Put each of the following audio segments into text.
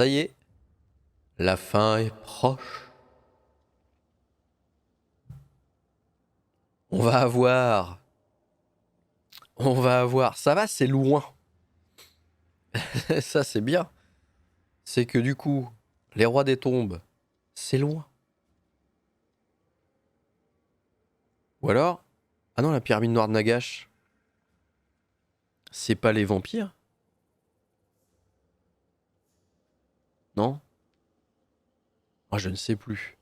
Ça y est, la fin est proche. On va avoir... Ça va, c'est loin. Ça, c'est bien. C'est que du coup, les rois des tombes, c'est loin. Ou alors... Ah non, la pyramide noire de Nagash, c'est pas les vampires? Non? Moi, je ne sais plus.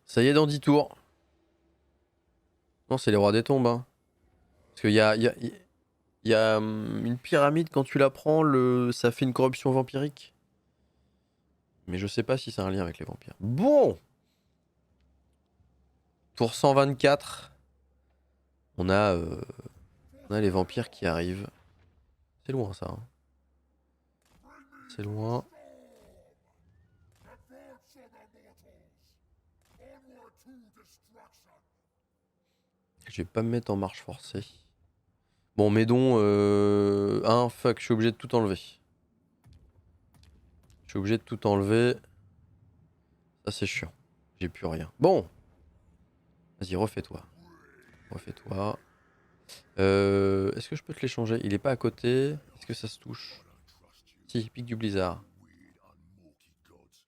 Ça y est, dans 10 tours. Non, c'est les rois des tombes. Hein. Parce qu'il y a une pyramide, quand tu la prends, ça fait une corruption vampirique. Mais je sais pas si c'est un lien avec les vampires. Bon! Tour 124. On a, euh, on a les vampires qui arrivent. C'est loin, ça. Hein. C'est loin. Je vais pas me mettre en marche forcée. Bon, Médon, fuck, je suis obligé de tout enlever. Je suis obligé de tout enlever. Ça, c'est chiant. J'ai plus rien. Bon! Vas-y, refais-toi. Refais-toi. Est-ce que je peux te l'échanger? Il est pas à côté. Est-ce que ça se touche? Si, pique du blizzard.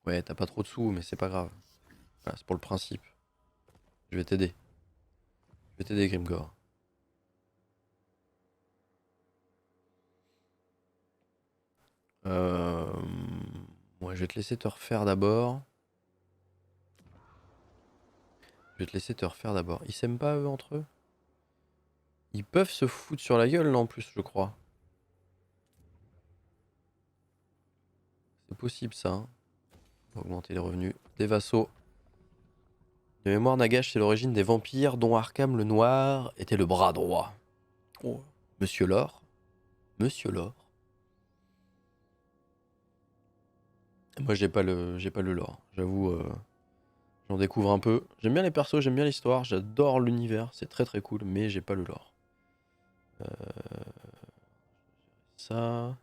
Ouais, t'as pas trop de sous, mais c'est pas grave. Voilà, c'est pour le principe. Je vais t'aider. Je vais t'aider, Grimgore. Ouais, je vais te laisser te refaire d'abord. Je vais te laisser te refaire d'abord. Ils s'aiment pas, eux, entre eux? Ils peuvent se foutre sur la gueule, là, en plus, je crois. C'est possible, ça. Hein. On va augmenter les revenus. Des vassaux. De mémoire, Nagash, c'est l'origine des vampires dont Arkham le Noir était le bras droit. Oh. Monsieur Lore. Monsieur Lore. Moi, j'ai pas le lore. J'avoue, j'en découvre un peu. J'aime bien les persos, j'aime bien l'histoire, j'adore l'univers, c'est très très cool, mais j'ai pas le lore. Ça.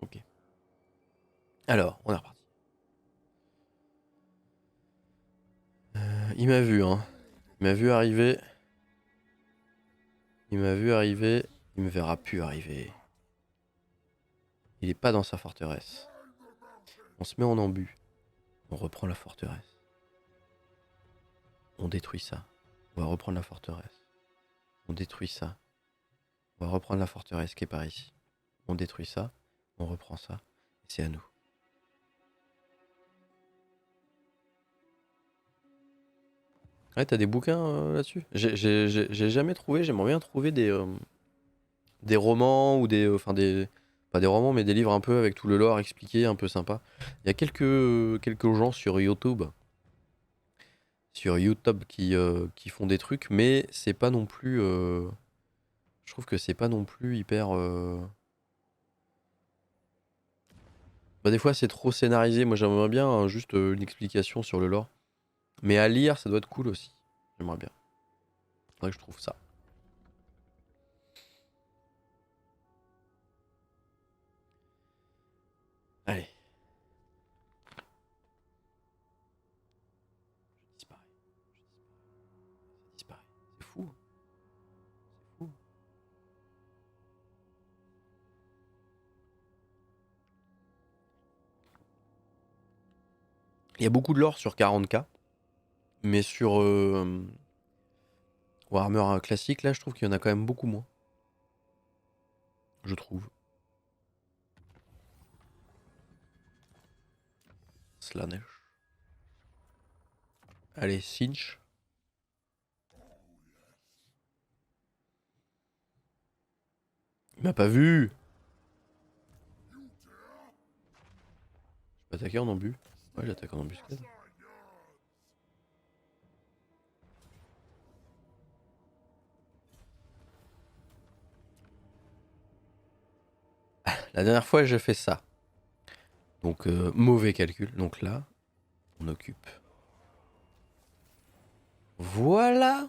Ok. Alors, on est reparti. Il m'a vu, hein. Il m'a vu arriver. Il m'a vu arriver. Il me verra plus arriver. Il est pas dans sa forteresse. On se met en embut. On reprend la forteresse. On détruit ça. On va reprendre la forteresse. On détruit ça. On va reprendre la forteresse qui est par ici. On détruit ça. On reprend ça. Et c'est à nous. Ouais, t'as des bouquins là-dessus? J'ai jamais trouvé, j'aimerais bien trouver des romans ou enfin des, pas des romans, mais des livres un peu avec tout le lore expliqué, un peu sympa. Il y a quelques gens sur YouTube qui font des trucs, mais c'est pas non plus, je trouve que c'est pas non plus hyper, bah des fois c'est trop scénarisé, moi j'aimerais bien hein, juste une explication sur le lore. Mais à lire, ça doit être cool aussi. J'aimerais bien. Faudrait que je trouve ça. Allez. Je disparais. Je disparais. C'est fou. C'est fou. Il y a beaucoup de lore sur 40K. Mais sur Warhammer classique, là, je trouve qu'il y en a quand même beaucoup moins. Je trouve. Slanesh. Allez, Cinch. Il m'a pas vu. Je peux attaquer en embus. Ouais, j'attaque en embuscade. La dernière fois, j'ai fait ça. Donc, mauvais calcul. Donc là, on occupe. Voilà.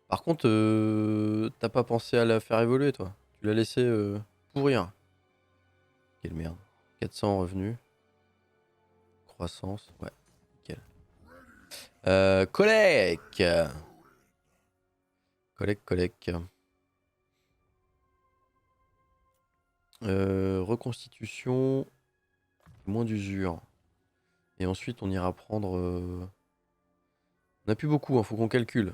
Par contre, t'as pas pensé à la faire évoluer, toi. Tu l'as laissé pourrir. Quelle merde. 400 revenus. Croissance. Ouais, nickel. Collègue. Collègue. Reconstitution. Moins d'usure. Et ensuite, on ira prendre... On n'a plus beaucoup, hein, faut qu'on calcule.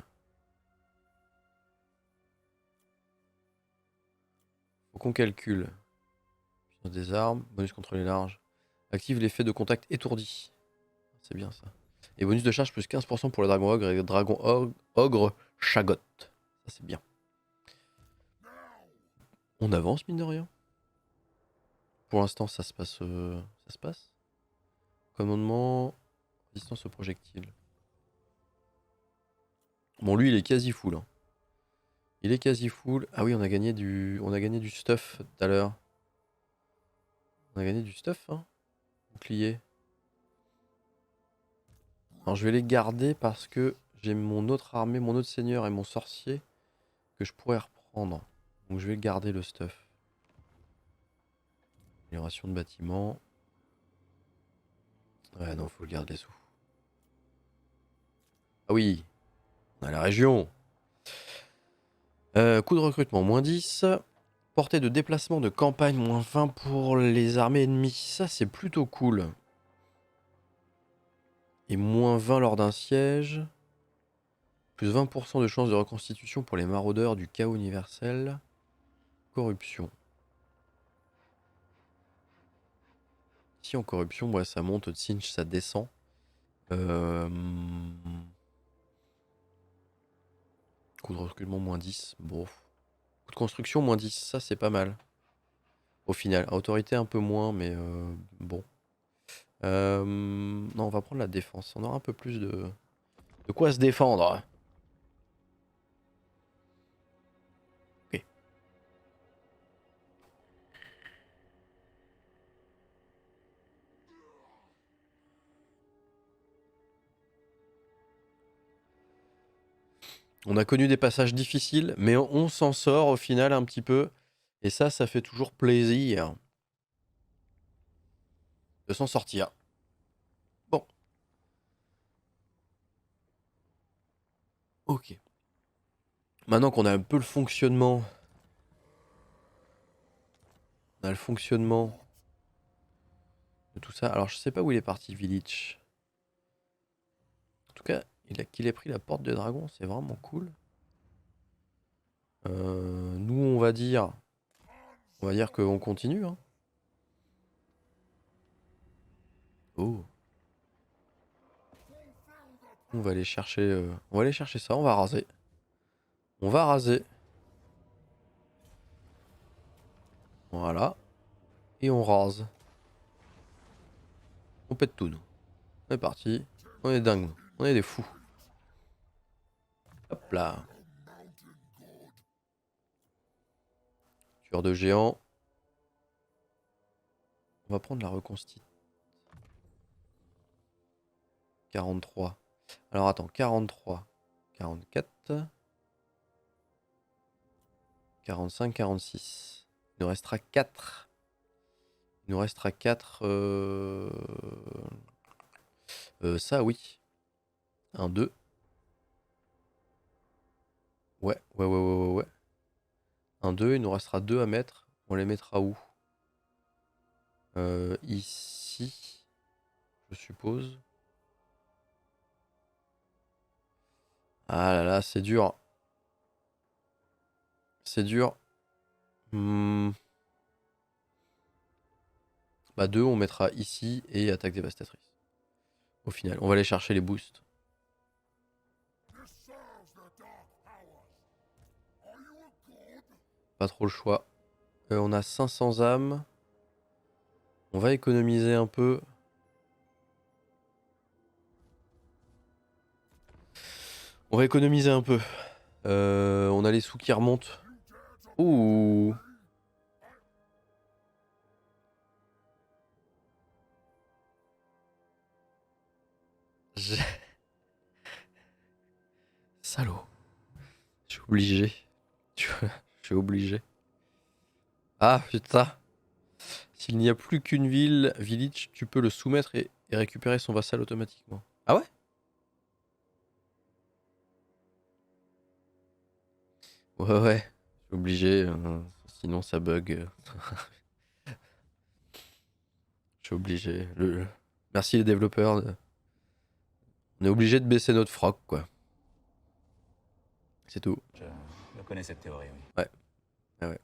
Faut qu'on calcule. Puissance des armes, bonus contre les larges. Active l'effet de contact étourdi. C'est bien ça. Et bonus de charge plus 15% pour le dragon ogre et le dragon ogre chagotte. Ça c'est bien. On avance mine de rien. Pour l'instant ça se passe. Ça se passe. Commandement. Résistance aux projectiles. Bon lui il est quasi full. Hein. Il est quasi full. Ah oui on a gagné du. On a gagné du stuff tout à l'heure. On a gagné du stuff hein. Bouclier. Alors je vais les garder parce que j'ai mon autre armée, mon autre seigneur et mon sorcier que je pourrais reprendre. Donc je vais garder le stuff. Amélioration de bâtiment. Ouais non faut le garder les sous. Ah oui, on a la région. Coût de recrutement, moins 10. Portée de déplacement de campagne, moins 20 pour les armées ennemies. Ça c'est plutôt cool. Et moins 20 lors d'un siège. Plus 20% de chance de reconstitution pour les maraudeurs du chaos universel. Corruption. Ici en corruption, ouais, ça monte, de cinch ça descend. Coût de recrutement moins 10. Bon. Coût de construction moins 10, ça c'est pas mal. Au final, autorité un peu moins, mais bon. Non, on va prendre la défense. On aura un peu plus de quoi se défendre. Ok. On a connu des passages difficiles, mais on s'en sort au final un petit peu. Et ça fait toujours plaisir de s'en sortir. Bon. Ok. Maintenant qu'on a un peu le fonctionnement. On a le fonctionnement de tout ça. Alors je sais pas où il est parti, Village. En tout cas, qu'il ait pris la porte des dragons, c'est vraiment cool. Nous, on va dire qu'on continue. Hein. Oh. On va aller chercher ça. On va raser. On va raser. Voilà. Et on rase. On pète tout, nous. On est parti. On est dingue. On est des fous. Hop là. Tueur de géants. On va prendre la reconstitution. 43. Alors attends, 43. 44. 45, 46. Il nous restera 4. Il nous restera 4. Ça, oui. 1, 2. Ouais. 1, 2. Il nous restera 2 à mettre. On les mettra où? Ici. Je suppose. Ah là là, c'est dur. C'est dur. Bah 2, on mettra ici et attaque dévastatrice. Au final, on va aller chercher les boosts. Pas trop le choix. On a 500 âmes. On va économiser un peu. On va économiser un peu. On a les sous qui remontent. Ouh. J'ai- Salaud. Je suis obligé. Je je suis obligé. Ah putain. S'il n'y a plus qu'une ville, village, tu peux le soumettre et récupérer son vassal automatiquement. Ah ouais? Ouais, ouais. Je suis obligé. Sinon ça bug. Je suis obligé. Merci les développeurs. On est obligé de baisser notre froc, quoi. C'est tout. Je connais cette théorie, oui. Ouais. Ah ouais.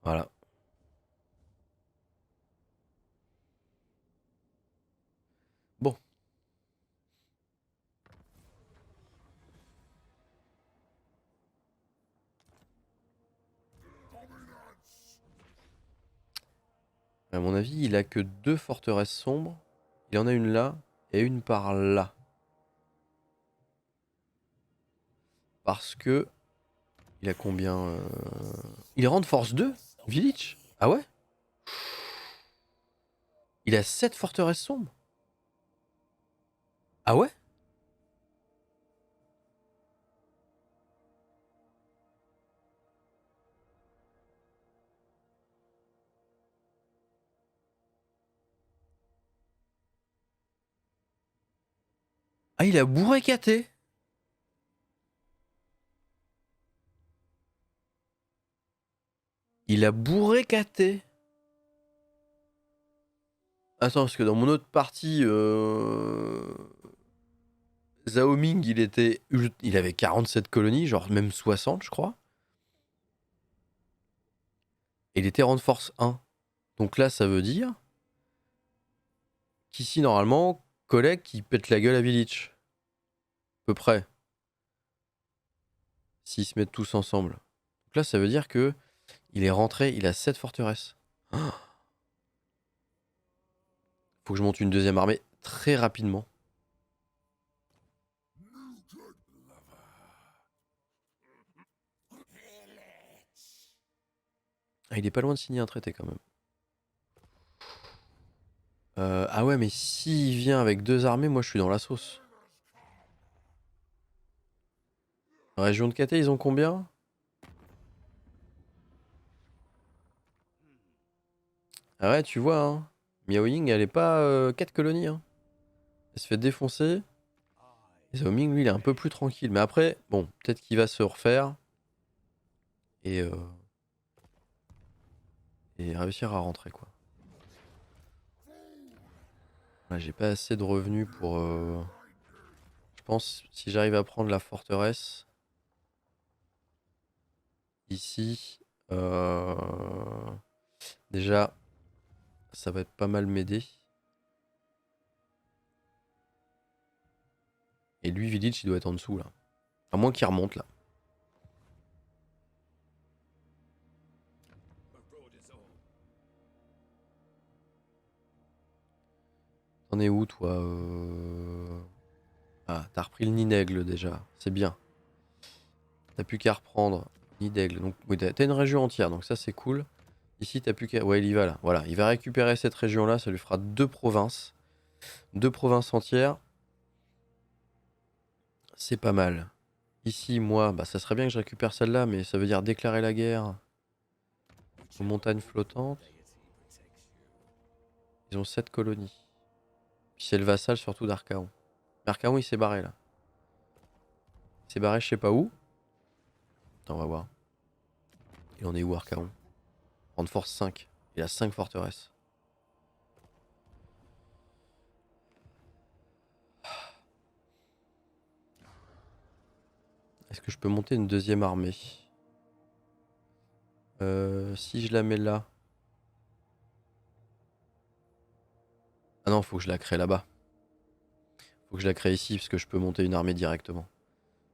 Voilà. Bon. À mon avis, il a que 2 forteresses sombres. Il en a une là et une par là. Parce que... Il a combien Il est rang de force 2 Village? Ah ouais? Il a 7 forteresses sombres? Ah ouais? Ah, il a bourré caté. Il a bourré caté. Attends, parce que dans mon autre partie, Zhao Ming, il avait 47 colonies, genre même 60, je crois. Et il était rang de force 1. Donc là, ça veut dire qu'ici, normalement, collègue qui pète la gueule à Village. À peu près. S'ils se mettent tous ensemble. Donc là, ça veut dire que il est rentré, il a 7 forteresses. Oh, faut que je monte une deuxième armée très rapidement. Ah, il est pas loin de signer un traité quand même. Ah ouais, mais s'il vient avec 2 armées, moi je suis dans la sauce. Région de Cathay, ils ont combien? Ah ouais, tu vois, hein. Miao Ying, elle est pas 4 colonies, hein. Elle se fait défoncer. Et Zhao Ming, lui, il est un peu plus tranquille. Mais après, bon, peut-être qu'il va se refaire. Et, euh, et réussir à rentrer, quoi. Là, j'ai pas assez de revenus pour... Je pense, si j'arrive à prendre la forteresse, ici, déjà, ça va être pas mal m'aider. Et lui, Village, il doit être en dessous, là. À moins qu'il remonte, là. T'en es où, toi Ah, t'as repris le Ninègle, déjà. C'est bien. T'as plus qu'à reprendre Nidaigle. Donc, oui, t'as une région entière, donc ça, c'est cool. Ici, t'as plus qu'à... Ouais, il y va, là. Voilà, il va récupérer cette région-là. Ça lui fera 2 provinces. 2 provinces entières. C'est pas mal. Ici, moi, bah, ça serait bien que je récupère celle-là, mais ça veut dire déclarer la guerre aux montagnes flottantes. Ils ont 7 colonies. Puis c'est le vassal surtout d'Archaon. Archaon, il s'est barré là. Il s'est barré je sais pas où. Attends, on va voir. Il en est où Archaon? En force 5. Il a 5 forteresses. Est-ce que je peux monter une deuxième armée? Si je la mets là. Ah non, faut que je la crée là-bas. Faut que je la crée ici parce que je peux monter une armée directement.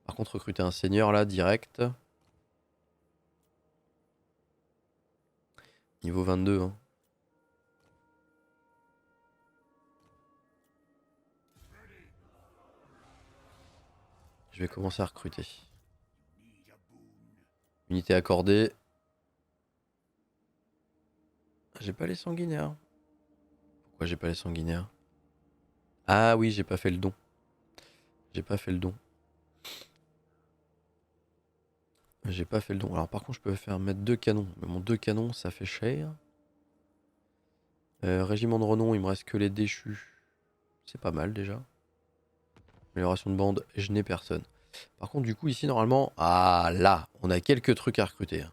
Par contre, recruter un seigneur là, direct. Niveau 22, hein. Je vais commencer à recruter. Unité accordée. J'ai pas les sanguinaires. Pourquoi j'ai pas les sanguinaires? Ah oui, j'ai pas fait le don. J'ai pas fait le don. J'ai pas fait le don. Alors par contre, je peux faire mettre 2 canons. Mais mon 2 canons, ça fait cher. Régiment de renom, il me reste que les déchus. C'est pas mal déjà. Amélioration de bande, je n'ai personne. Par contre, du coup, ici, normalement... Ah, là, on a quelques trucs à recruter.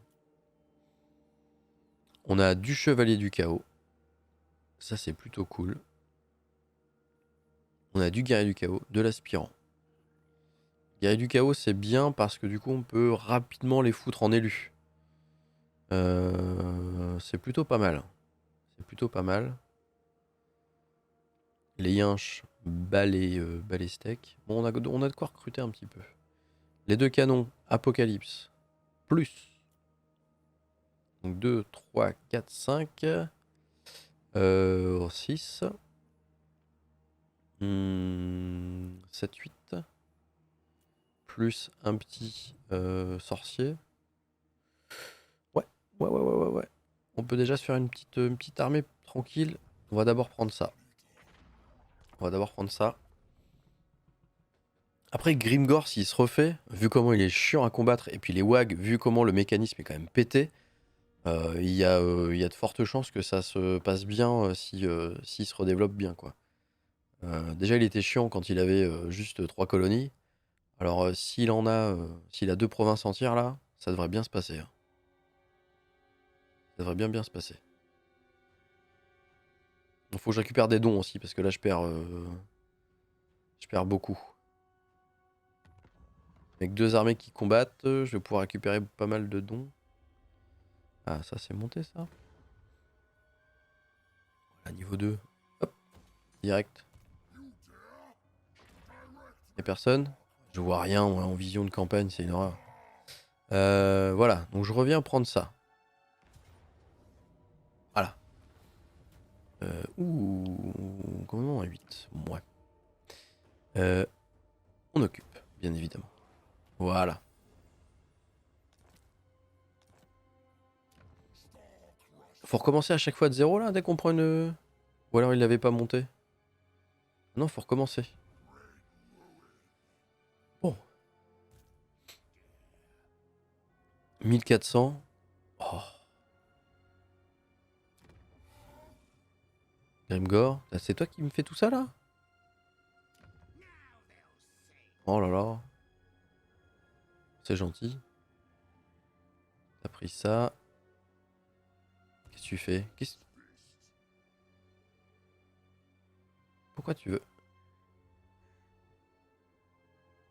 On a du chevalier du chaos. Ça, c'est plutôt cool. On a du guerrier du chaos, de l'aspirant. Guerrier du chaos, c'est bien parce que du coup, on peut rapidement les foutre en élu. C'est plutôt pas mal. C'est plutôt pas mal. Les yinches, balai steak. Bon, on a de quoi recruter un petit peu. Les 2 canons, apocalypse, plus. Donc 2, 3, 4, 5. 6. 7, 8. Plus un petit sorcier. Ouais. On peut déjà se faire une petite armée tranquille. On va d'abord prendre ça. Après, Grimgor, s'il se refait, vu comment il est chiant à combattre, et puis les WAG, vu comment le mécanisme est quand même pété, il y a de fortes chances que ça se passe bien s'il se redéveloppe bien, quoi. Déjà, il était chiant quand il avait juste 3 colonies. Alors, s'il a 2 provinces entières, là, ça devrait bien se passer. Hein. Ça devrait bien se passer. Il faut que je récupère des dons aussi, parce que là, je perds beaucoup. Avec 2 armées qui combattent, je vais pouvoir récupérer pas mal de dons. Ah, ça, c'est monté, ça. Voilà, niveau 2. Hop, direct. Y'a personne? Je vois rien, moi, en vision de campagne, c'est une horreur. Voilà, donc je reviens prendre ça. Voilà. Comment à 8? Ouais. On occupe, bien évidemment. Voilà. Faut recommencer à chaque fois de zéro là, dès qu'on prend une... Ou alors il l'avait pas monté. Non, faut recommencer. Bon. 1400. Oh. Grimgor, c'est toi qui me fais tout ça là? Oh là là. C'est gentil. T'as pris ça. Qu'est-ce que tu fais? Pourquoi tu veux?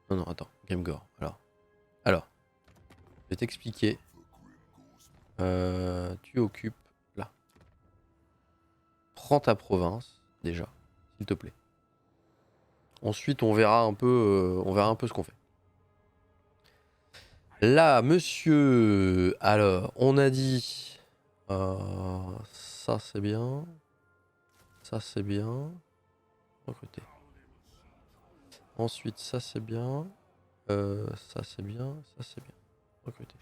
Non, non, attends. Grimgor. Alors. Je vais t'expliquer. Tu occupes là. Prends ta province, déjà. S'il te plaît. Ensuite, on verra un peu ce qu'on fait. Là, monsieur. Alors, on a dit. Ça, c'est bien. Ça, c'est bien. Recruter. Ensuite, ça, c'est bien. Ça, c'est bien. Ça, c'est bien. Recruter.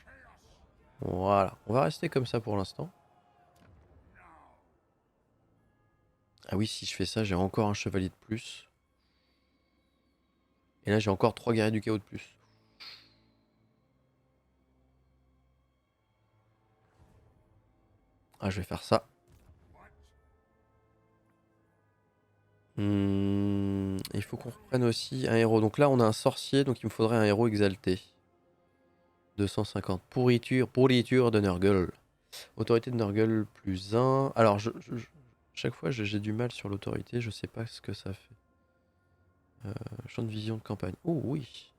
Voilà. On va rester comme ça pour l'instant. Ah oui, si je fais ça, j'ai encore un chevalier de plus. Et là, j'ai encore 3 guerriers du chaos de plus. Ah, je vais faire ça. Il faut qu'on reprenne aussi un héros. Donc là, on a un sorcier, donc il me faudrait un héros exalté. 250. Pourriture de Nurgle. Autorité de Nurgle plus 1. Alors, chaque fois, j'ai du mal sur l'autorité. Je sais pas ce que ça fait. Champ de vision de campagne. Oh oui.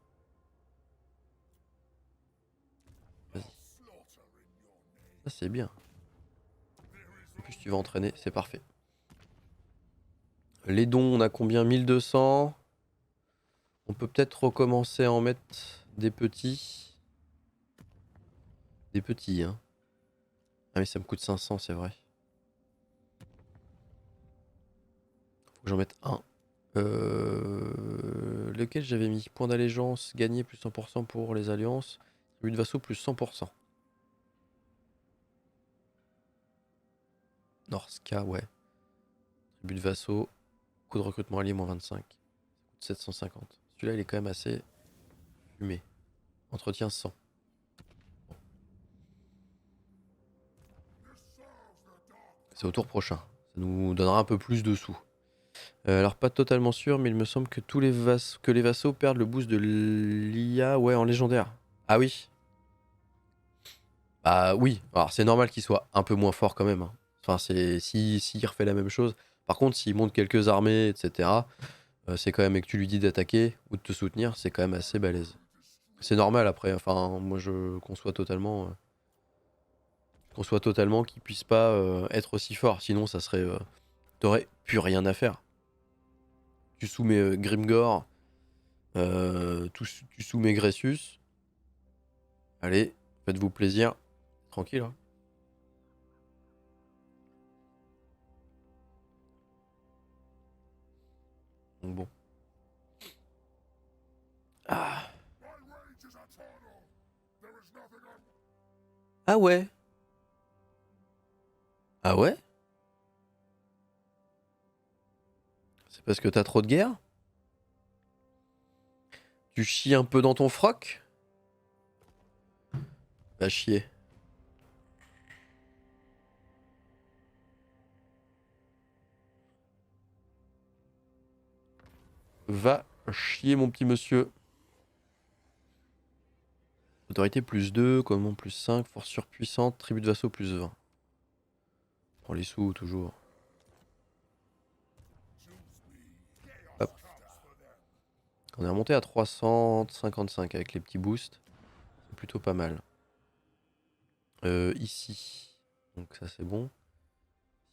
Vas-y. Ça, c'est bien. En plus, tu vas entraîner. C'est parfait. Les dons, on a combien? 1200. On peut peut-être recommencer à en mettre des petits. Des petits, hein. Ah mais ça me coûte 500, c'est vrai. Faut que j'en mette un. lequel j'avais mis? Point d'allégeance, gagné plus 100% pour les alliances. Tribu de vassaux plus 100%. Norska, ouais. Tribu de vassaux. Coût de recrutement allié, moins 25. Ça coûte 750. Celui-là, il est quand même assez fumé. Entretien 100. C'est au tour prochain. Ça nous donnera un peu plus de sous. Alors pas totalement sûr, mais il me semble que les vassaux perdent le boost de l'IA, ouais, en légendaire. Ah oui. Bah oui. Alors c'est normal qu'il soit un peu moins fort quand même, hein. Enfin c'est s'il refait la même chose. Par contre s'il monte quelques armées, etc. C'est quand même, et que tu lui dis d'attaquer ou de te soutenir, c'est quand même assez balèze. C'est normal après. Enfin moi je conçois totalement qu'il puisse pas être aussi fort. Sinon ça serait, t'aurais plus rien à faire. Tu soumets Grimgor. Tu soumets Gressus. Allez, faites-vous plaisir. Tranquille, hein. Donc bon. Ah. Ah ouais. Ah ouais. C'est parce que t'as trop de guerre? Tu chies un peu dans ton froc? Va chier. Va chier mon petit monsieur. Autorité plus 2, commandement plus 5, force surpuissante, tribu de vassaux plus 20. Prends les sous toujours. Hop. On est remonté à 355 avec les petits boosts. C'est plutôt pas mal. Ici. Donc ça c'est bon.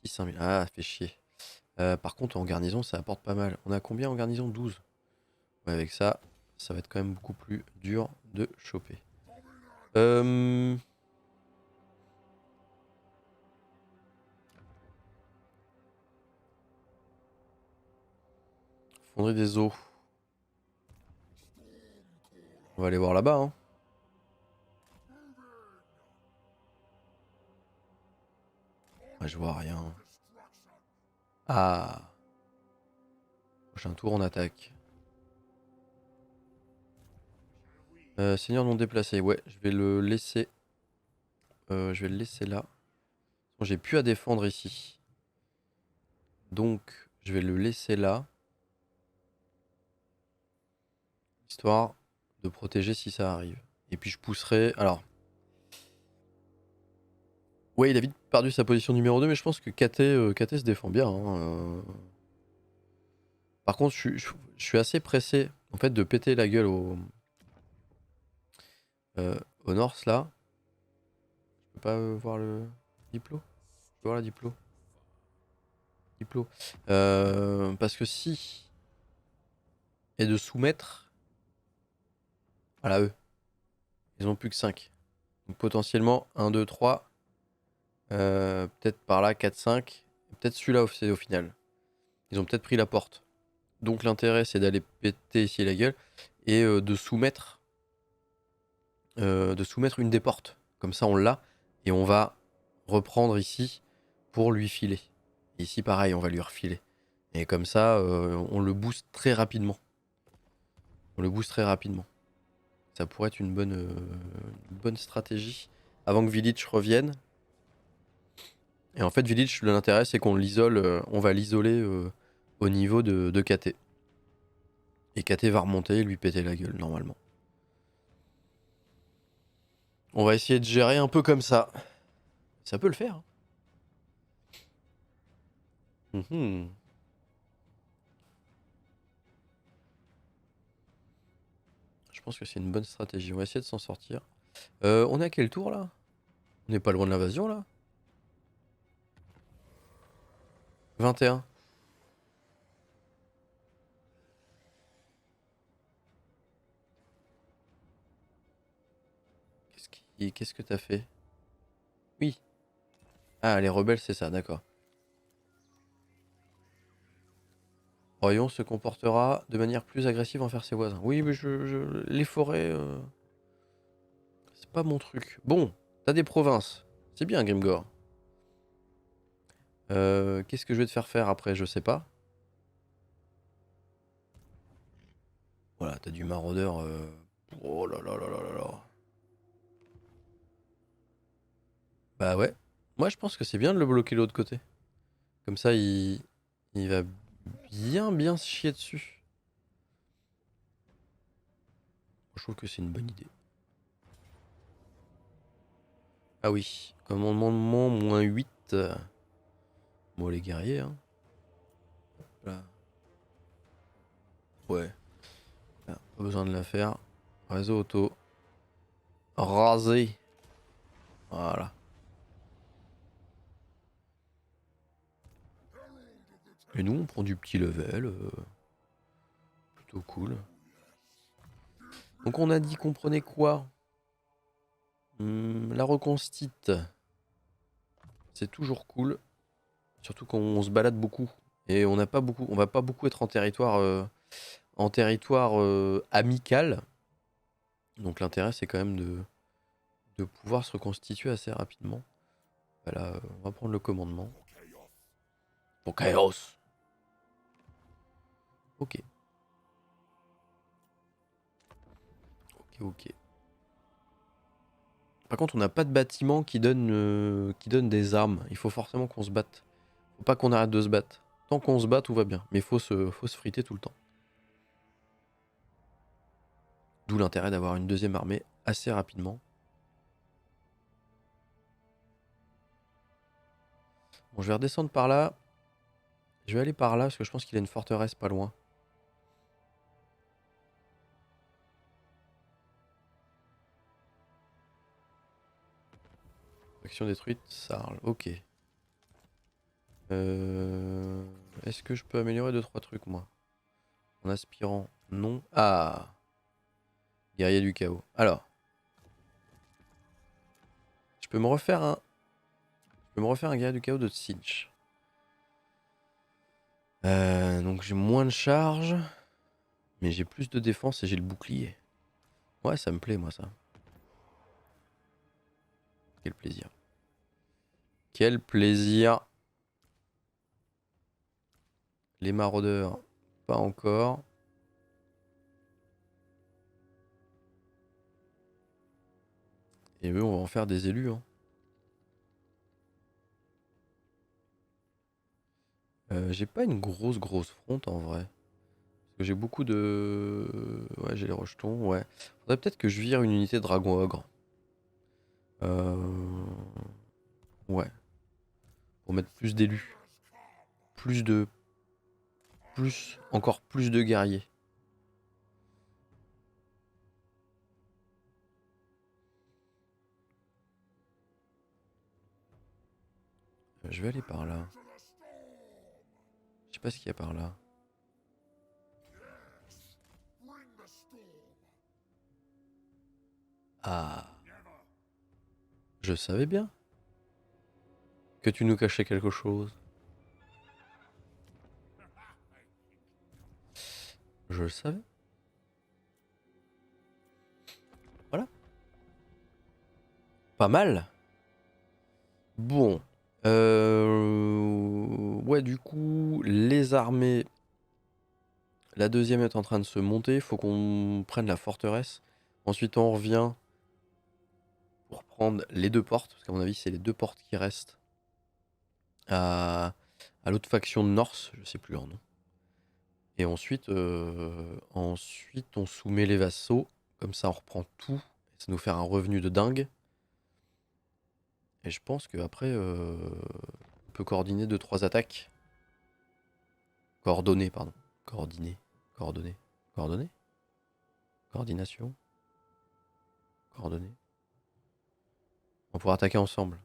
600 000. Ah, fait chier. Par contre en garnison ça apporte pas mal. On a combien en garnison? 12. Ouais, avec ça, ça va être quand même beaucoup plus dur de choper. Fonderie des eaux. On va aller voir là-bas, hein. Ouais, je vois rien. Ah. Prochain tour, on attaque. Seigneur non déplacé. Ouais, je vais le laisser. Je vais le laisser là. Bon, j'ai plus à défendre ici. Donc, je vais le laisser là. Histoire de protéger si ça arrive. Et puis je pousserai. Alors. Ouais, il a vite perdu sa position numéro 2, mais je pense que KT se défend bien, hein. Par contre, je suis assez pressé en fait de péter la gueule au North là. Je peux pas voir le diplo? Je peux voir la diplo? Diplo. Parce que si. Et de soumettre. Voilà, eux. Ils ont plus que 5. Donc potentiellement 1, 2, 3. Peut-être par là 4, 5. Peut-être celui-là au final. Ils ont peut-être pris la porte. Donc l'intérêt c'est d'aller péter ici la gueule. Et de soumettre. De soumettre une des portes. Comme ça on l'a. Et on va reprendre ici pour lui filer. Et ici pareil, on va lui refiler. Et comme ça, on le booste très rapidement. On le booste très rapidement. Ça pourrait être une bonne stratégie. Avant que Village revienne. Et en fait, Village, l'intérêt, c'est qu'on l'isole. On va l'isoler au niveau de KT. Et KT va remonter et lui péter la gueule, normalement. On va essayer de gérer un peu comme ça. Ça peut le faire, hein. Je pense que c'est une bonne stratégie. On va essayer de s'en sortir. On est à quel tour, là? On n'est pas loin de l'invasion, là? 21. Qu'est-ce que t'as fait? Oui. Ah, les rebelles, c'est ça, d'accord. Royon se comportera de manière plus agressive envers ses voisins. Oui, mais les forêts, c'est pas mon truc. Bon, t'as des provinces. C'est bien, Grimgor. Qu'est-ce que je vais te faire faire après? Je sais pas. Voilà, t'as du maraudeur. Oh là là là là là là. Bah ouais. Moi, je pense que c'est bien de le bloquer de l'autre côté. Comme ça, il va bien se chier dessus. Je trouve que c'est une bonne idée. Ah oui, commandement -8. Bon, les guerriers, hein. Là. Ouais. Là, pas besoin de la faire. Réseau auto. Rasé. Voilà. Et nous, on prend du petit level. Plutôt cool. Donc on a dit qu'on prenait quoi? La reconstite. C'est toujours cool. Surtout quand on se balade beaucoup. Et on n'a pas beaucoup. On va pas beaucoup être en territoire amical. Donc l'intérêt c'est quand même de pouvoir se reconstituer assez rapidement. Voilà, on va prendre le commandement. Pour Chaos. Ok. Ok. Par contre, on n'a pas de bâtiment qui donne des armes. Il faut forcément qu'on se batte. Faut pas qu'on arrête de se battre. Tant qu'on se bat, tout va bien. Mais faut se friter tout le temps. D'où l'intérêt d'avoir une deuxième armée assez rapidement. Bon, je vais redescendre par là. Je vais aller par là parce que je pense qu'il y a une forteresse pas loin. Action détruite, Sarl. Ok. Est-ce que je peux améliorer 2-3 trucs, moi? En aspirant, non. Ah! Guerrier du chaos. Alors. Je peux me refaire un... Je peux me refaire un guerrier du chaos de Cinch. Donc j'ai moins de charge. Mais j'ai plus de défense et j'ai le bouclier. Ouais, ça me plaît, moi, ça. Quel plaisir. Quel plaisir. Les maraudeurs, pas encore. Et eux, on va en faire des élus. Hein. J'ai pas une grosse fronte en vrai. Parce que j'ai beaucoup de... Ouais, j'ai les rejetons, ouais. Faudrait peut-être que je vire une unité de dragon ogre. Ouais. Pour mettre plus d'élus. Plus de... Encore plus de guerriers. Je vais aller par là. Je sais pas ce qu'il y a par là. Ah. Je savais bien que tu nous cachais quelque chose. Je le savais. Voilà. Pas mal. Bon. Ouais, du coup, les armées. La deuxième est en train de se monter. Il faut qu'on prenne la forteresse. Ensuite, on revient pour prendre les deux portes. Parce qu'à mon avis, c'est les deux portes qui restent à l'autre faction de Norse. Je sais plus leur nom. Et ensuite, on soumet les vassaux. Comme ça, on reprend tout. Ça nous fait un revenu de dingue. Et je pense qu'après, on peut coordonner 2-3 attaques. Coordonner, pardon. Coordonner. Coordonner. Coordonner. Coordination. Coordonner. On pourra attaquer ensemble.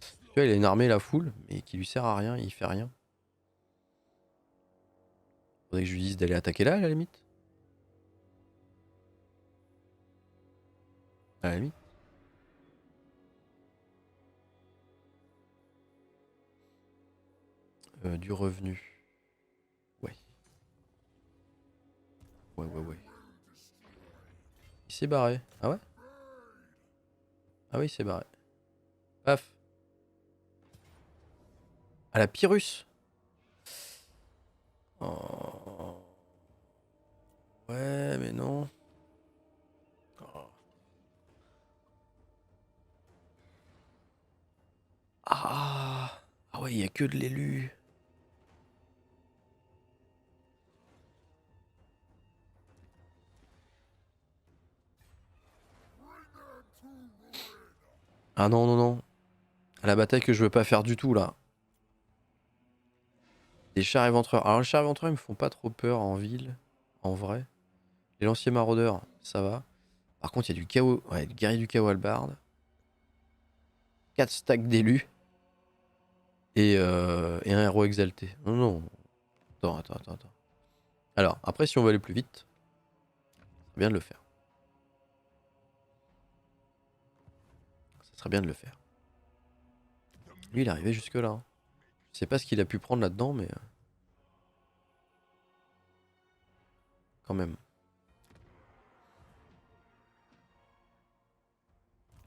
Tu vois, il a une armée, la foule, mais qui lui sert à rien, il fait rien. Faudrait que je lui dise d'aller attaquer là, à la limite. À la limite. Du revenu. Ouais. Ouais. Il s'est barré. Ah ouais? Ah oui, il s'est barré. Paf. Ah, la Pyrrhus. Oh. Ouais, mais non. Oh. Ah. Ah ouais, il y a que de l'élu. Ah non, non, non. La bataille que je veux pas faire du tout, là. Des chars éventreurs. Alors, les chars éventreurs, ils me font pas trop peur en ville. En vrai. Les lanciers maraudeurs, ça va. Par contre, il y a du chaos. Ouais, le guerrier du chaos Albard. 4 stacks d'élus. Et un héros exalté. Non, non. Attends. Alors, après, si on veut aller plus vite, c'est bien de le faire. Ça serait bien de le faire. Lui, il est arrivé jusque là. Hein. Je sais pas ce qu'il a pu prendre là-dedans, mais quand même.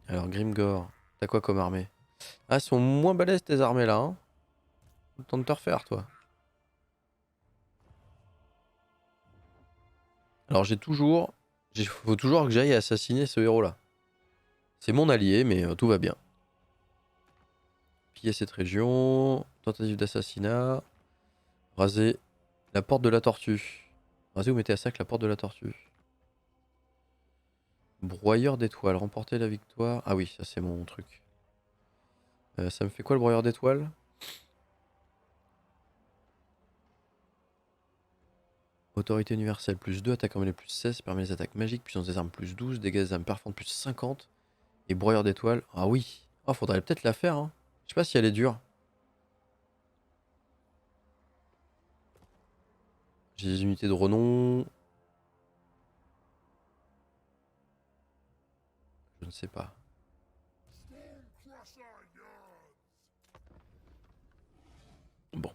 Alors, Grimgor, t'as quoi comme armée? Ah, elles sont moins balèzes tes armées là. Hein. Le temps de te refaire, toi. Alors, faut toujours que j'aille assassiner ce héros là. C'est mon allié, mais tout va bien. Piller cette région. Tentative d'assassinat. Raser la porte de la tortue. Raser ou mettez à sac la porte de la tortue. Broyeur d'étoiles, remporter la victoire. Ah oui, ça c'est mon truc. Ça me fait quoi le broyeur d'étoiles? Autorité universelle plus 2, attaque en mêlée plus 16, permet les attaques magiques, puissance des armes plus 12, dégâts des armes performantes plus 50. Et broyeur d'étoiles. Ah oui. Oh, faudrait peut-être la faire. Hein. Je sais pas si elle est dure. J'ai des unités de renom. Je ne sais pas. Bon.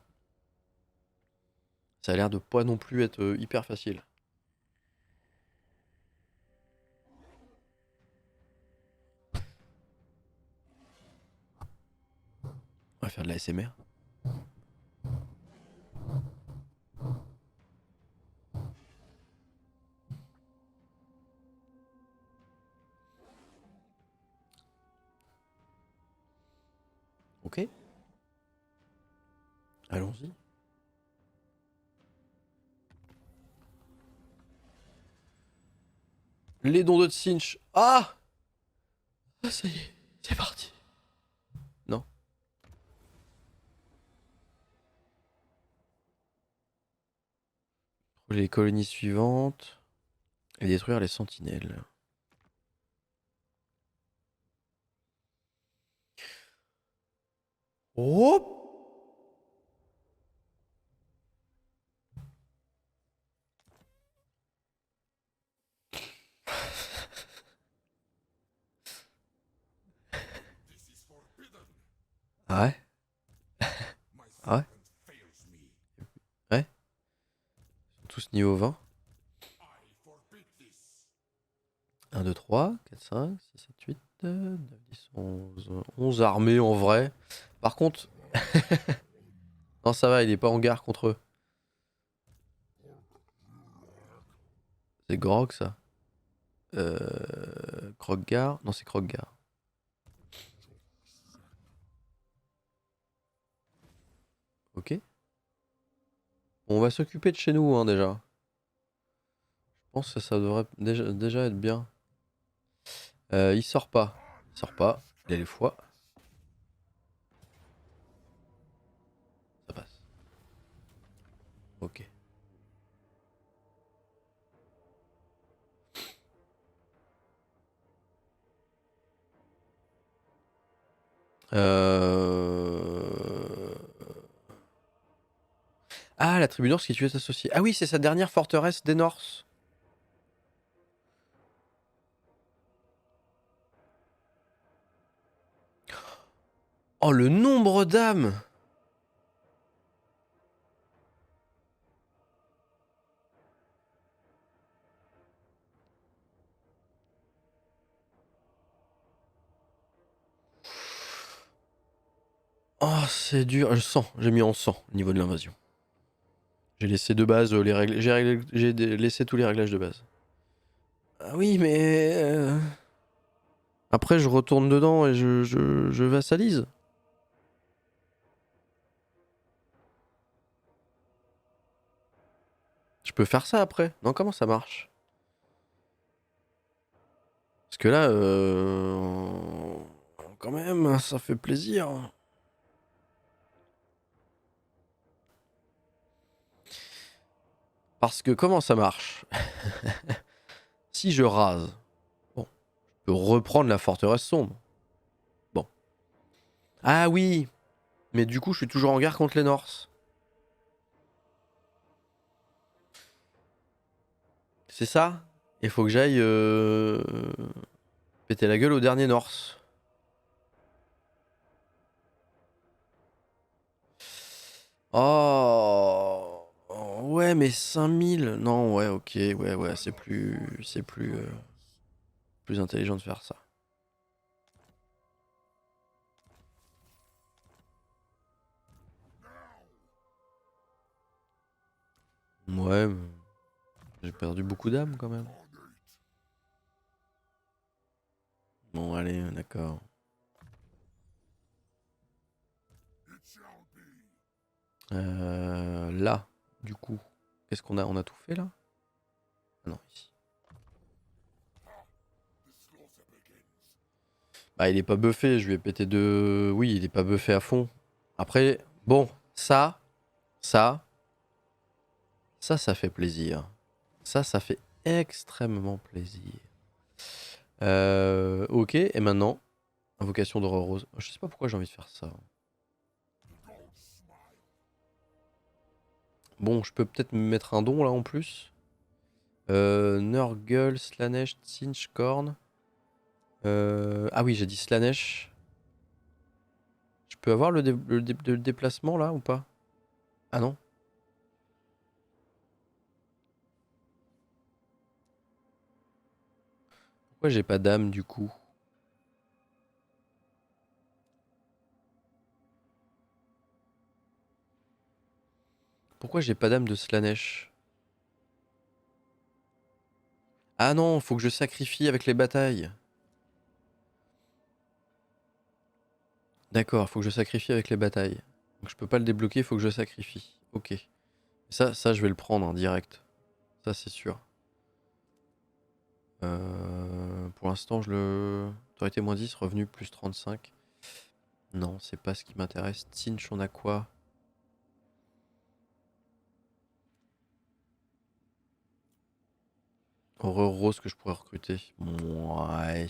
Ça a l'air de pas non plus être hyper facile. On va faire de la SMR. Ok. Allons-y. Les dons de Tsinch. Ah, ça y est. C'est parti. Non. Les colonies suivantes. Et détruire les sentinelles. Oh. Ah ouais. Ah ouais. Ouais. Ils sont tous niveau 20. 1, 2, 3, 4, 5, 6, 7, 8, 9, 10, 11. 11 armées en vrai. Par contre... non, ça va, il est pas en guerre contre eux. C'est Grog, ça. Kroggar. Non, c'est Kroggar. Ok. Bon, on va s'occuper de chez nous, hein, déjà. Je pense que ça devrait déjà être bien. Il sort pas. Il sort pas. Il a les foies. Ça passe. Ok. Ah, la tribu Norse qui tue associé. Ah oui, c'est sa dernière forteresse des Norse. Oh, le nombre d'âmes! Oh, c'est dur. Je sens. J'ai mis en 100 au niveau de l'invasion. J'ai laissé de base les règles. J'ai laissé tous les réglages de base. Ah oui, mais après je retourne dedans et je vassalise. Je peux faire ça après. Non, comment ça marche? Parce que là, quand même, ça fait plaisir. Parce que comment ça marche? Si je rase, bon, je peux reprendre la forteresse sombre. Bon. Ah oui, mais du coup, je suis toujours en guerre contre les Norse. C'est ça? Il faut que j'aille péter la gueule au dernier Norse. Oh, ouais, mais 5000. Non, ouais, ok, ouais, plus intelligent de faire ça. Ouais, mais j'ai perdu beaucoup d'âmes quand même. Bon, allez, d'accord. Là, du coup, qu'est-ce qu'on a? On a tout fait là? Ah non, ici. Bah, il est pas buffé, je lui ai pété deux. Oui, il est pas buffé à fond. Après, bon, ça, ça fait plaisir. Ça fait extrêmement plaisir. Ok, et maintenant, invocation d'aurore rose. Je sais pas pourquoi j'ai envie de faire ça. Bon, je peux peut-être me mettre un don là en plus. Nurgle, Slanesh, Tsinch, Korn. Ah oui, j'ai dit Slanesh. Je peux avoir le déplacement là ou pas? Ah non. Pourquoi j'ai pas d'âme du coup? Pourquoi j'ai pas d'âme de Slanesh? Ah non, faut que je sacrifie avec les batailles. D'accord, faut que je sacrifie avec les batailles. Donc je peux pas le débloquer, faut que je sacrifie. Ok. Ça je vais le prendre en direct. Ça c'est sûr. Pour l'instant, je le. Autorité moins 10, revenu plus 35. Non, c'est pas ce qui m'intéresse. Tinch, on a quoi? Horreur rose que je pourrais recruter. Ouais.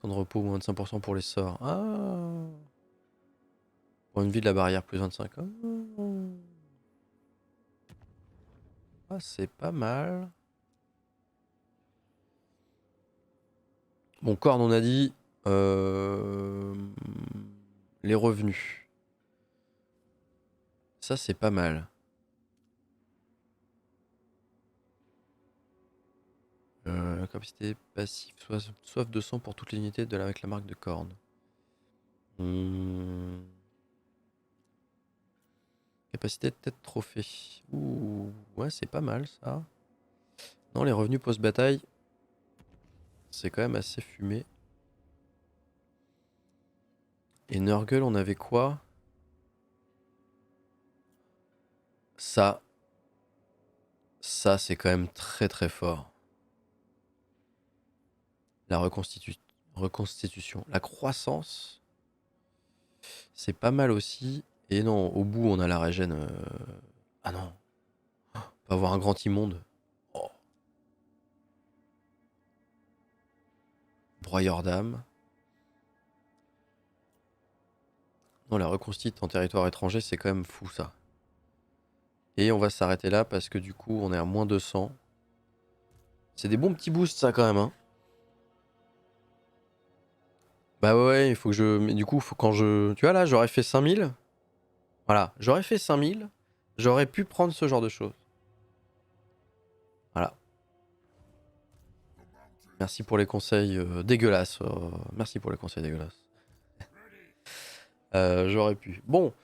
Temps de repos, moins de 5% pour les sorts. Ah. Point de vie de la barrière, plus 25. Ah, c'est pas mal. Bon, corne, on a dit. Les revenus. Ça, c'est pas mal. Capacité passive, soif de sang pour toutes les unités avec la marque de corne. Capacité de tête trophée. Ouh, ouais, c'est pas mal ça. Non, les revenus post-bataille, c'est quand même assez fumé. Et Nurgle, on avait quoi? Ça. Ça, c'est quand même très très fort. La reconstitution. La croissance, c'est pas mal aussi. Et non, au bout, on a la régène. Ah non. On va avoir un grand immonde. Oh. Broyeur d'âme. Non, la reconstitue en territoire étranger, c'est quand même fou ça. Et on va s'arrêter là parce que du coup, on est à moins 200. C'est des bons petits boosts ça quand même, hein. Bah ouais, il faut que je... Mais du coup, faut quand je... Tu vois là, j'aurais fait 5000. Voilà, j'aurais fait 5000. J'aurais pu prendre ce genre de choses. Voilà. Merci pour les conseils dégueulasses. Merci pour les conseils dégueulasses. J'aurais pu. Bon,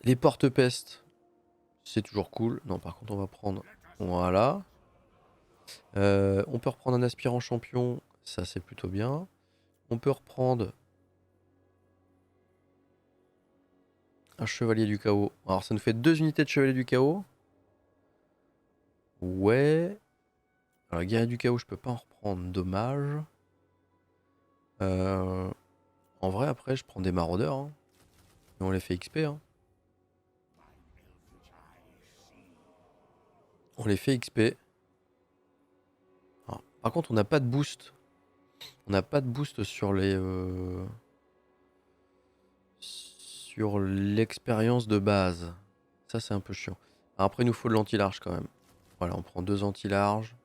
les porte-pestes, c'est toujours cool. Non, par contre, on va prendre... Voilà. On peut reprendre un aspirant champion. Ça, c'est plutôt bien. On peut reprendre un chevalier du chaos. Alors, ça nous fait 2 unités de chevalier du chaos. Ouais. Alors, guerrier du chaos, je peux pas en reprendre. Dommage. En vrai, après, je prends des maraudeurs. Hein. Et on les fait XP. Hein. On les fait XP. Alors, par contre, on n'a pas de boost. On n'a pas de boost sur les... sur l'expérience de base. Ça, c'est un peu chiant. Alors, après, il nous faut de l'anti-large quand même. Voilà, on prend 2 anti-larges.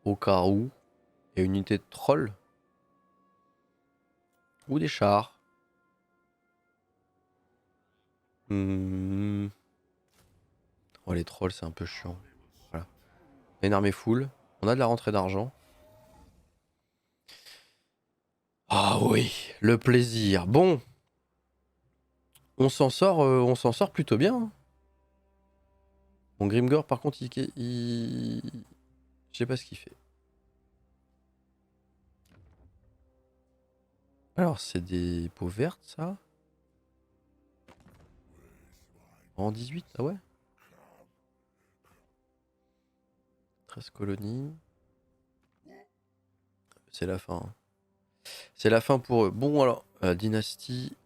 Au cas où. Et une unité de troll. Ou des chars. Hmm. Oh, les trolls, c'est un peu chiant. Voilà. Une armée full. On a de la rentrée d'argent. Ah oui, le plaisir. Bon, on s'en sort plutôt bien. Hein. Bon, Grimgor, par contre, je sais pas ce qu'il fait. Alors, c'est des peaux vertes, ça? En 18, ah ouais? 13 colonies. C'est la fin. Hein. C'est la fin pour eux. Bon, alors, dynastie.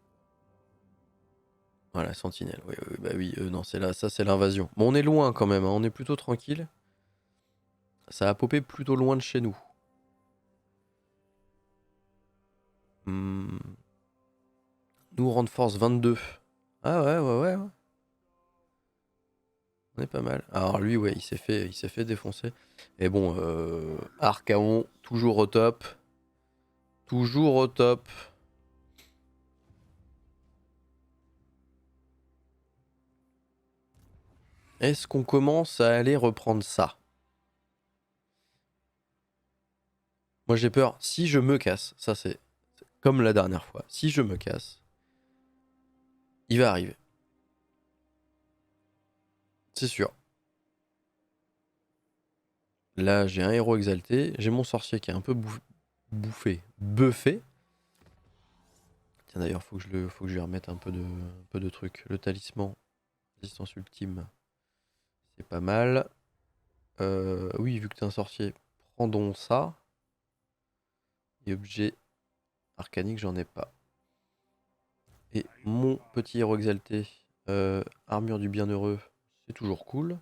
Voilà, sentinelle. Oui, oui, bah oui, non, c'est là, ça, c'est l'invasion. Bon, on est loin quand même, hein, on est plutôt tranquille. Ça a popé plutôt loin de chez nous. Hmm. Nous, rang de force 22. Ah ouais, ouais, ouais. Ouais. On est pas mal. Alors lui, ouais, il s'est fait défoncer. Et bon, Archaon, toujours au top. Toujours au top. Est-ce qu'on commence à aller reprendre ça? Moi j'ai peur, si je me casse, ça c'est comme la dernière fois, si je me casse, il va arriver. C'est sûr. Là j'ai un héros exalté, j'ai mon sorcier qui est un peu buffé. Tiens d'ailleurs faut que je lui remette un peu de trucs. Le talisman, résistance ultime, c'est pas mal. Oui, vu que t'es un sorcier, prends donc ça. Et objet arcanique, j'en ai pas. Et mon petit héros exalté, armure du bienheureux, c'est toujours cool.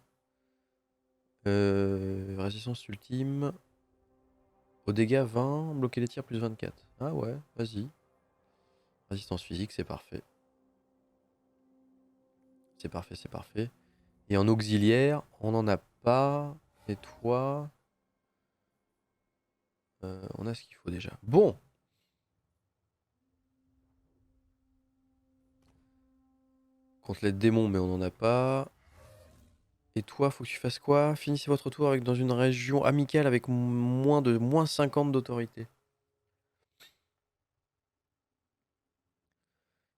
Résistance ultime. Au dégâts 20, bloquer les tirs plus 24. Ah ouais, vas-y. Résistance physique, c'est parfait. C'est parfait, c'est parfait. Et en auxiliaire, on n'en a pas. Et toi, on a ce qu'il faut déjà. Bon. Contre les démons, mais on n'en a pas. Et toi, faut que tu fasses quoi? Finissez votre tour dans une région amicale avec moins 50 d'autorité.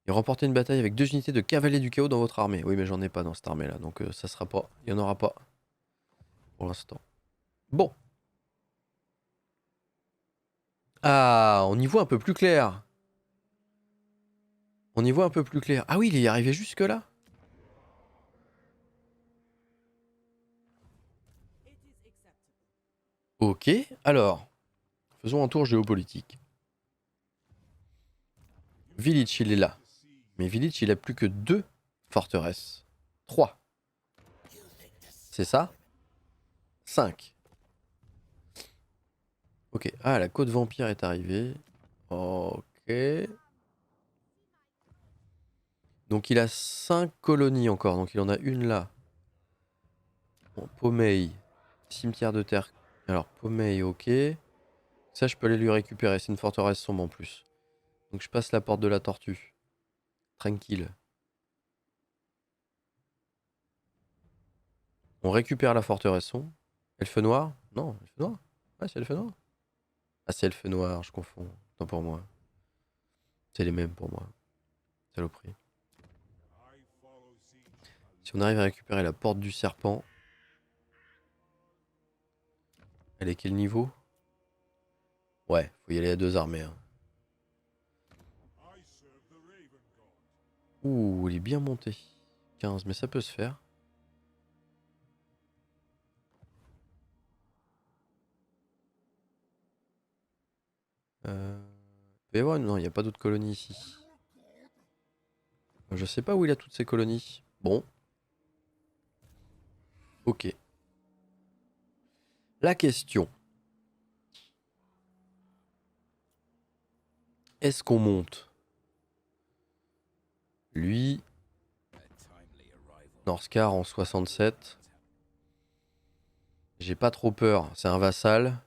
Et remportez une bataille avec 2 unités de cavaliers du chaos dans votre armée. Oui, mais j'en ai pas dans cette armée-là, donc ça sera pas. Il y en aura pas. Pour l'instant. Bon. Ah, on y voit un peu plus clair. On y voit un peu plus clair. Ah oui, il est arrivé jusque là. Ok, alors. Faisons un tour géopolitique. Village, il est là. Mais Village, il a plus que 2 forteresses. 3. C'est ça? 5. Ok. Ah, la côte vampire est arrivée. Ok. Donc il a 5 colonies encore. Donc il en a une là. Bon, Pommeil. Cimetière de terre. Alors, Pommeil, ok. Ça, je peux aller lui récupérer. C'est une forteresse sombre en plus. Donc je passe la porte de la tortue. Tranquille. On récupère la forteresse sombre. Elfe noir? Non, elfe noir? Ouais, c'est elfe noir. Ah, c'est elfe noir, je confonds. Tant pour moi. C'est les mêmes pour moi. Saloperie. Si on arrive à récupérer la porte du serpent. Elle est quel niveau? Ouais, faut y aller à 2 armées. Hein. Ouh, il est bien monté. 15, mais ça peut se faire. Il peut y avoir... Non, il n'y a pas d'autres colonies ici. Je sais pas où il a toutes ces colonies. Bon. Ok. La question. Est-ce qu'on monte? Lui. Northcar en 67. J'ai pas trop peur. C'est un vassal.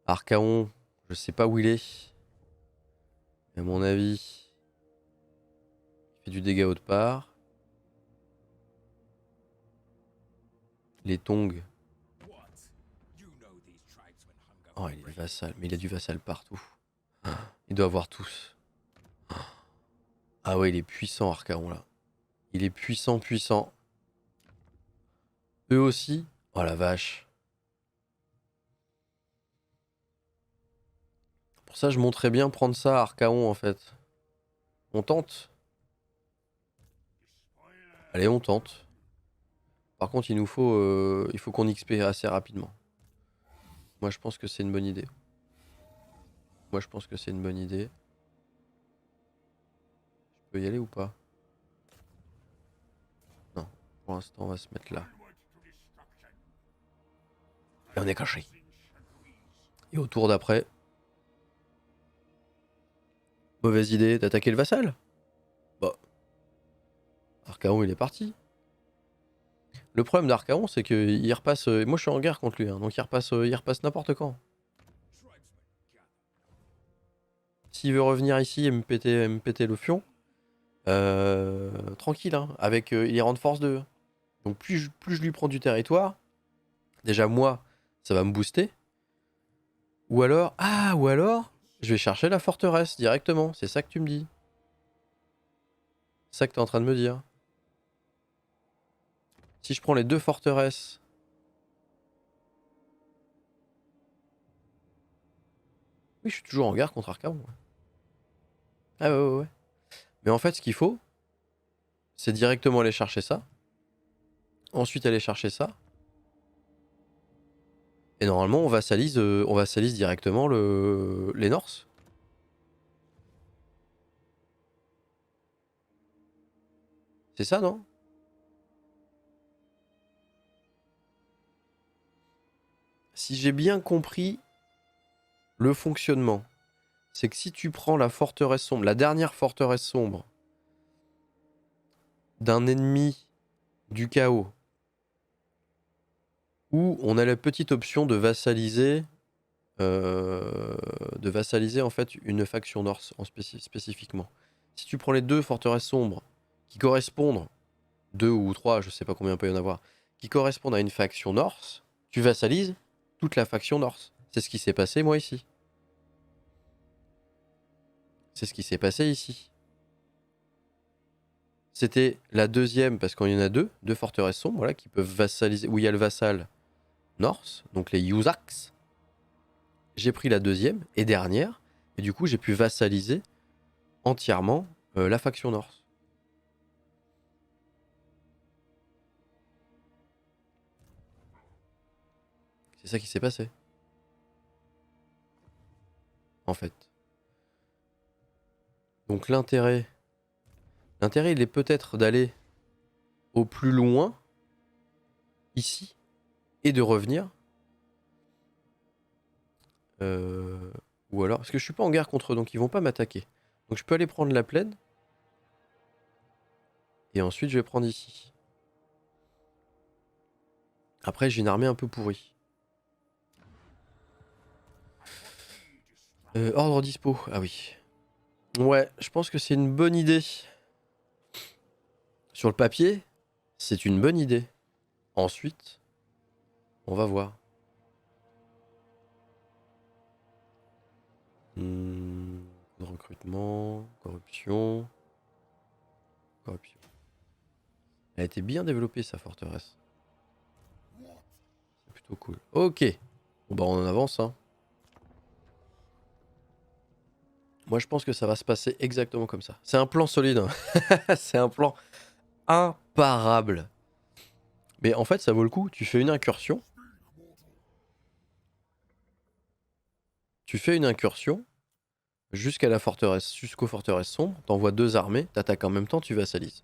Archaon, je sais pas où il est. À mon avis, il fait du dégât autre part. Les tongs. Oh, il est vassal. Mais il a du vassal partout. Il doit avoir tous. Ah ouais, il est puissant, Archaon, là. Il est puissant, puissant. Eux aussi. Oh la vache. Pour ça, je monterais bien prendre ça, Archaon, en fait. On tente. Allez, on tente. Par contre, il faut qu'on XP assez rapidement. Moi, je pense que c'est une bonne idée. Moi, je pense que c'est une bonne idée. Je peux y aller ou pas? Non. Pour l'instant, on va se mettre là. Et on est caché. Et au tour d'après... Mauvaise idée d'attaquer le vassal? Bah... Archaon, il est parti. Le problème d'Archaon, c'est qu'il repasse... moi, je suis en guerre contre lui, hein, donc il repasse n'importe quand. S'il veut revenir ici et me péter le fion, tranquille, hein, avec, il est rend de force 2. Donc plus je lui prends du territoire, déjà moi, ça va me booster. Ou alors, je vais chercher la forteresse directement, c'est ça que tu me dis. C'est ça que tu es en train de me dire. Si je prends les 2 forteresses... Oui, je suis toujours en guerre contre Archaon. Ouais. Ah ouais. Mais en fait, ce qu'il faut, c'est directement aller chercher ça. Ensuite, aller chercher ça. Et normalement, on vassalise directement les Norse. C'est ça, non? Si j'ai bien compris le fonctionnement, c'est que si tu prends la forteresse sombre, la dernière forteresse sombre d'un ennemi du chaos, où on a la petite option de vassaliser en fait une faction norse spécifiquement. Si tu prends les 2 forteresses sombres qui correspondent, 2 ou 3, je sais pas combien il peut y en avoir, qui correspondent à une faction norse, tu vassalises toute la faction norse. C'est ce qui s'est passé moi ici. C'est ce qui s'est passé ici. C'était la deuxième, parce qu'il y en a 2 forteresses sombres, voilà, qui peuvent vassaliser, où il y a le vassal norse, donc les Yuzaks. J'ai pris la deuxième et dernière, et du coup j'ai pu vassaliser entièrement la faction norse. C'est ça qui s'est passé. En fait. Donc l'intérêt, il est peut-être d'aller au plus loin, ici, et de revenir. Ou alors, parce que je suis pas en guerre contre eux, donc ils vont pas m'attaquer. Donc je peux aller prendre la plaine. Et ensuite je vais prendre ici. Après j'ai une armée un peu pourrie. Ordre dispo, ah oui. Ouais, je pense que c'est une bonne idée. Sur le papier, c'est une bonne idée. Ensuite, on va voir. Recrutement, corruption. Corruption. Elle a été bien développée sa forteresse. C'est plutôt cool. Ok. Bon bah on en avance hein. Moi je pense que ça va se passer exactement comme ça. C'est un plan solide. Hein. C'est un plan imparable. Mais en fait ça vaut le coup. Tu fais une incursion. Tu fais une incursion jusqu'à la forteresse, jusqu'aux forteresses sombres. T'envoies 2 armées, t'attaques en même temps, tu vassalises.